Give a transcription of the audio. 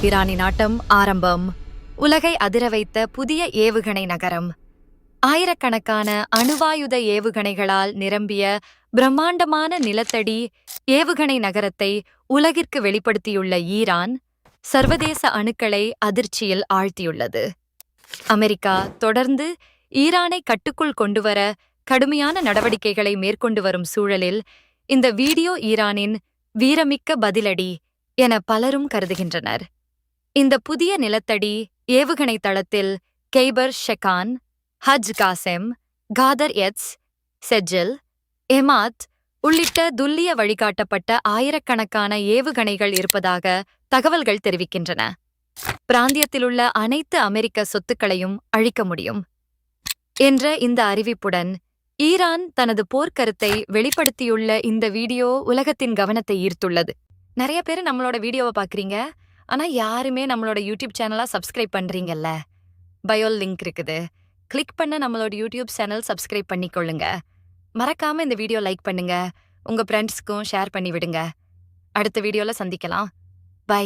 ஈரானின் ஆட்டம் ஆரம்பம். உலகை அதிர வைத்த புதிய ஏவுகணை நகரம். ஆயிரக்கணக்கான அணுவாயுத ஏவுகணைகளால் நிரம்பிய பிரம்மாண்டமான நிலத்தடி ஏவுகணை நகரத்தை உலகிற்கு வெளிப்படுத்தியுள்ள ஈரான் சர்வதேச அணுக்களை அதிர்ச்சியில் ஆழ்த்தியுள்ளது. அமெரிக்கா தொடர்ந்து ஈரானை கட்டுக்குள் கொண்டுவர கடுமையான நடவடிக்கைகளை மேற்கொண்டு வரும் சூழலில் இந்த வீடியோ ஈரானின் வீரமிக்க பதிலடி என பலரும் கருதுகின்றனர். இந்த புதிய நிலத்தடி ஏவுகணை தளத்தில் கெய்பர் ஷெகான், ஹஜ் காசெம், காதர் எட்ஸ், செஜில், எமாத் உள்ளிட்ட துல்லிய வழிகாட்டப்பட்ட ஆயிரக்கணக்கான ஏவுகணைகள் இருப்பதாக தகவல்கள் தெரிவிக்கின்றன. பிராந்தியத்திலுள்ள அனைத்து அமெரிக்க சொத்துக்களையும் அழிக்க முடியும் என்ற இந்த அறிவிப்புடன் ஈரான் தனது போர்க்கருத்தை வெளிப்படுத்தியுள்ள இந்த வீடியோ உலகத்தின் கவனத்தை ஈர்த்துள்ளது. நிறைய பேர் நம்மளோட வீடியோவை பார்க்குறீங்க, ஆனால் யாருமே நம்மளோட யூடியூப் சேனலாக சப்ஸ்கிரைப் பண்ணுறீங்கல்ல. பயோல் லிங்க் இருக்குது, கிளிக் பண்ண நம்மளோட யூடியூப் சேனல் சப்ஸ்கிரைப் பண்ணிக்கொள்ளுங்க. மறக்காமல் இந்த வீடியோ லைக் பண்ணுங்க, உங்கள் ஃப்ரெண்ட்ஸ்க்கும் ஷேர் பண்ணி விடுங்க. அடுத்த வீடியோவில் சந்திக்கலாம். பை.